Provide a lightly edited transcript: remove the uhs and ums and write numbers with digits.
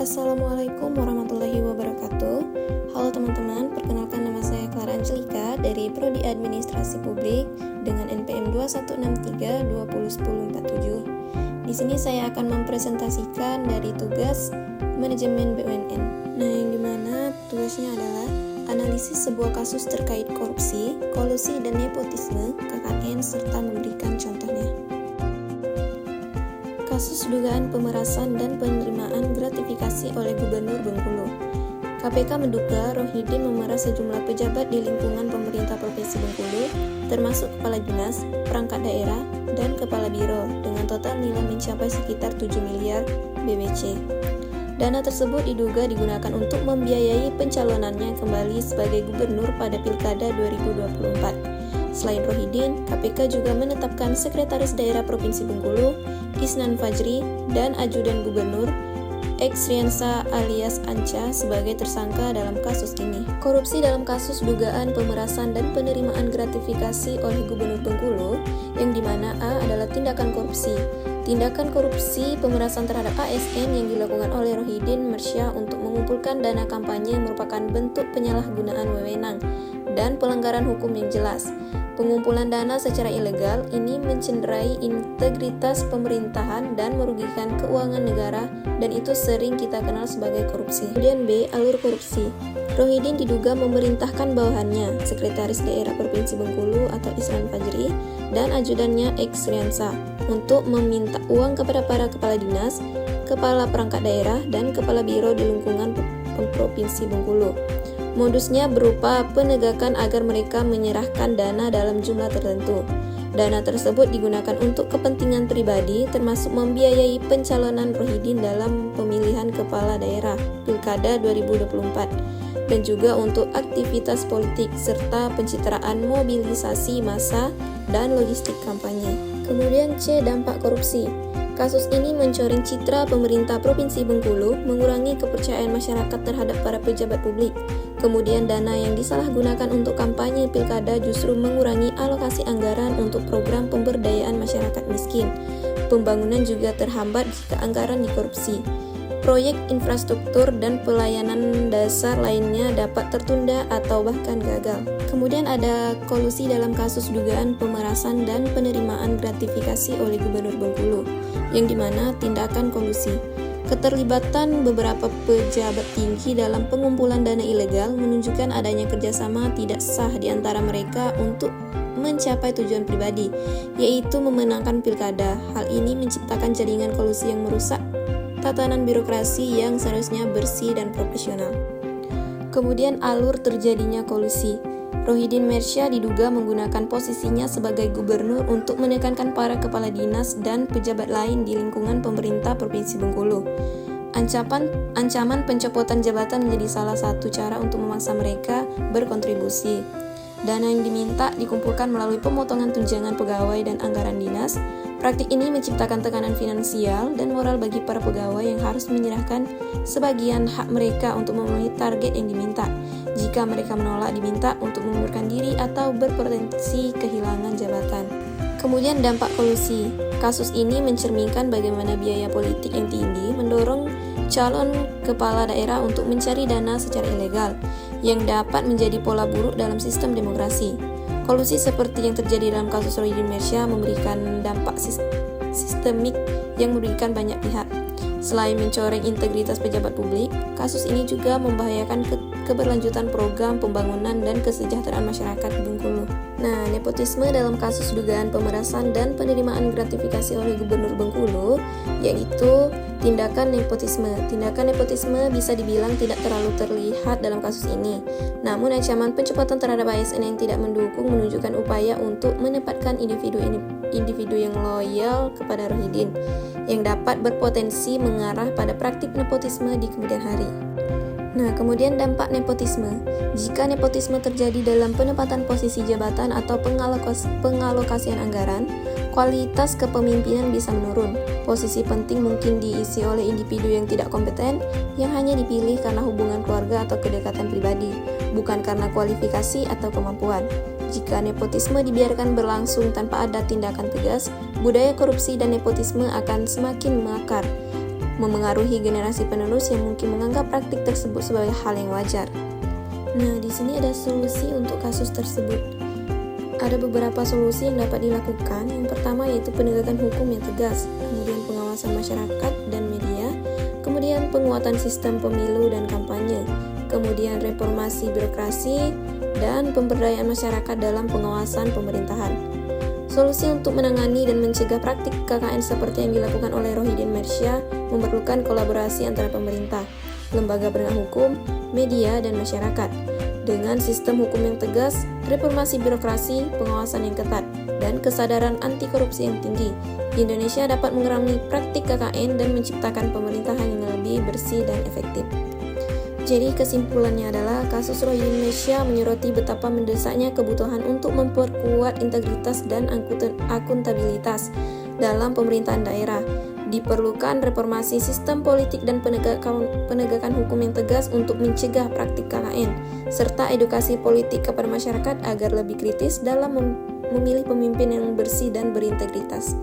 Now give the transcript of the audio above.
Assalamualaikum warahmatullahi wabarakatuh. Halo teman-teman, perkenalkan nama saya Clara Angelika dari Prodi Administrasi Publik dengan NPM 2163201047. Di sini saya akan mempresentasikan dari tugas manajemen BUMN. Nah, yang dimana tugasnya adalah analisis sebuah kasus terkait korupsi, kolusi dan nepotisme KKN serta memberikan contohnya. Kasus dugaan pemerasan dan penerimaan gratifikasi oleh Gubernur Bengkulu. KPK menduga Rohidin memeras sejumlah pejabat di lingkungan pemerintah Provinsi Bengkulu, termasuk kepala dinas, perangkat daerah, dan kepala biro, dengan total nilai mencapai sekitar 7 miliar BBC. Dana tersebut diduga digunakan untuk membiayai pencalonannya kembali sebagai gubernur pada Pilkada 2024. Selain Rohidin, KPK juga menetapkan Sekretaris Daerah Provinsi Bengkulu, Isnan Fajri, dan Ajudan Gubernur, X Riansa alias Anca sebagai tersangka dalam kasus ini. Korupsi dalam kasus dugaan pemerasan dan penerimaan gratifikasi oleh Gubernur Bengkulu, yang dimana A adalah tindakan korupsi. Tindakan korupsi pemerasan terhadap ASN yang dilakukan oleh Rohidin Mersya untuk mengumpulkan dana kampanye merupakan bentuk penyalahgunaan wewenang dan pelanggaran hukum yang jelas. Pengumpulan dana secara ilegal ini mencederai integritas pemerintahan dan merugikan keuangan negara, dan itu sering kita kenal sebagai korupsi. Kemudian B, alur korupsi. Rohidin diduga memerintahkan bawahannya, Sekretaris Daerah Provinsi Bengkulu atau Isnan Fajri, dan ajudannya X Riansa, untuk meminta uang kepada para kepala dinas, kepala perangkat daerah, dan kepala biro di lingkungan Provinsi Bengkulu. Modusnya berupa penegakan agar mereka menyerahkan dana dalam jumlah tertentu. Dana tersebut digunakan untuk kepentingan pribadi, termasuk membiayai pencalonan Rohidin dalam pemilihan kepala daerah Pilkada 2024, dan juga untuk aktivitas politik serta pencitraan mobilisasi massa dan logistik kampanye. Kemudian C, dampak korupsi. Kasus ini mencoreng citra pemerintah Provinsi Bengkulu, mengurangi kepercayaan masyarakat terhadap para pejabat publik. Kemudian dana yang disalahgunakan untuk kampanye pilkada justru mengurangi alokasi anggaran untuk program pemberdayaan masyarakat miskin. Pembangunan juga terhambat jika anggaran dikorupsi. Proyek infrastruktur dan pelayanan dasar lainnya dapat tertunda atau bahkan gagal. Kemudian ada kolusi dalam kasus dugaan pemerasan dan penerimaan gratifikasi oleh Gubernur Bengkulu, yang dimana tindakan kolusi. Keterlibatan beberapa pejabat tinggi dalam pengumpulan dana ilegal menunjukkan adanya kerjasama tidak sah di antara mereka untuk mencapai tujuan pribadi, yaitu memenangkan pilkada. Hal ini menciptakan jaringan kolusi yang merusak tatanan birokrasi yang seharusnya bersih dan profesional. Kemudian alur terjadinya kolusi. Rohidin Mersya diduga menggunakan posisinya sebagai gubernur untuk menekankan para kepala dinas dan pejabat lain di lingkungan pemerintah Provinsi Bengkulu. Ancaman pencopotan jabatan menjadi salah satu cara untuk memaksa mereka berkontribusi. Dana yang diminta dikumpulkan melalui pemotongan tunjangan pegawai dan anggaran dinas. Praktik ini menciptakan tekanan finansial dan moral bagi para pegawai yang harus menyerahkan sebagian hak mereka untuk memenuhi target yang diminta. Jika mereka menolak, diminta untuk mengundurkan diri atau berpotensi kehilangan jabatan. Kemudian dampak kolusi. Kasus ini mencerminkan bagaimana biaya politik yang tinggi mendorong calon kepala daerah untuk mencari dana secara ilegal, yang dapat menjadi pola buruk dalam sistem demokrasi. Kolusi seperti yang terjadi dalam kasus Rohidin Mersya memberikan dampak sistemik yang merugikan banyak pihak. Selain mencoreng integritas pejabat publik, kasus ini juga membahayakan keberlanjutan program pembangunan dan kesejahteraan masyarakat Bengkulu. Nah, nepotisme dalam kasus dugaan pemerasan dan penerimaan gratifikasi oleh Gubernur Bengkulu, yaitu tindakan nepotisme. Tindakan nepotisme bisa dibilang tidak terlalu terlihat dalam kasus ini. Namun ancaman pencopotan terhadap ASN yang tidak mendukung menunjukkan upaya untuk menempatkan individu yang loyal kepada Rohidin, yang dapat berpotensi mengarah pada praktik nepotisme di kemudian hari. Nah, kemudian dampak nepotisme. Jika nepotisme terjadi dalam penempatan posisi jabatan atau pengalokasian anggaran, kualitas kepemimpinan bisa menurun. Posisi penting mungkin diisi oleh individu yang tidak kompeten, yang hanya dipilih karena hubungan keluarga atau kedekatan pribadi, bukan karena kualifikasi atau kemampuan. Jika nepotisme dibiarkan berlangsung tanpa ada tindakan tegas, budaya korupsi dan nepotisme akan semakin mengakar. memengaruhi generasi penerus yang mungkin menganggap praktik tersebut sebagai hal yang wajar. Nah, di sini ada solusi untuk kasus tersebut. Ada beberapa solusi yang dapat dilakukan. Yang pertama yaitu penegakan hukum yang tegas, kemudian pengawasan masyarakat dan media, kemudian penguatan sistem pemilu dan kampanye, kemudian reformasi birokrasi, dan pemberdayaan masyarakat dalam pengawasan pemerintahan. Solusi untuk menangani dan mencegah praktik KKN seperti yang dilakukan oleh Rohidin Mersya memerlukan kolaborasi antara pemerintah, lembaga penegak hukum, media, dan masyarakat. Dengan sistem hukum yang tegas, reformasi birokrasi, pengawasan yang ketat, dan kesadaran anti korupsi yang tinggi, Indonesia dapat mengurangi praktik KKN dan menciptakan pemerintahan yang lebih bersih dan efektif. Jadi kesimpulannya adalah kasus Rohidin Mersya menyoroti betapa mendesaknya kebutuhan untuk memperkuat integritas dan akuntabilitas dalam pemerintahan daerah. Diperlukan reformasi sistem politik dan penegakan hukum yang tegas untuk mencegah praktik KKN, serta edukasi politik kepada masyarakat agar lebih kritis dalam memilih pemimpin yang bersih dan berintegritas.